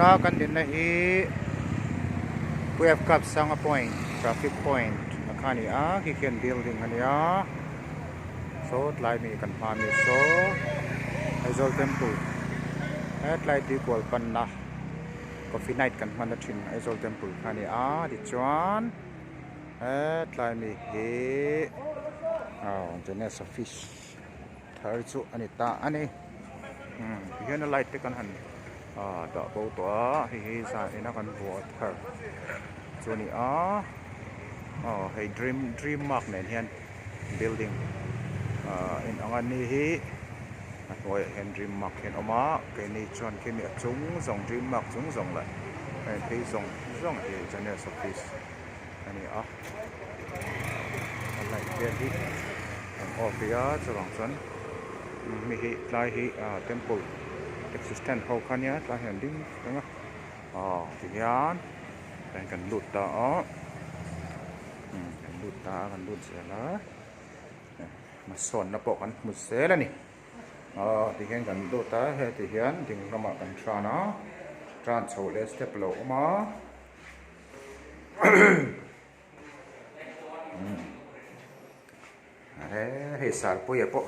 tuna kan din na we have got sang point traffic point nakani kitchen building ania so tlai mi kan pa mi so Aizawl temple tlai ti kwal pan na coffee night kan man thin Aizawl temple kani di chuan tlai mi hi Jeunesse office Thar chu ani ta ani hian light te kan han da bo to hi sa ina kan bo Thar chu ni hey dream mark nen hian building in angan ni hi hoi hen dream mark hen oma ke ni chuan ke ni chung zong dream mark chung zong la pe zong hi Jeunesse office ani lại kia đi ở phía cho lòng xuân mi hi lai hi temple existence hậu khăn nhá lai hiện đinh đúng không thì hian cần lụt đó cần lụt sẽ là mà sồn nó bộ cần một xế là nè thì hian cần lụt ta hay thì hian thì nó mà cần tra nó tra sầu lên step lỗ mà hết sár bùi bộ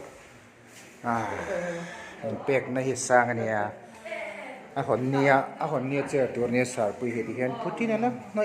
bẹc này hết sang anh à hòn nia chơi tour nia sár bùi hết hiện phút tí nữa nó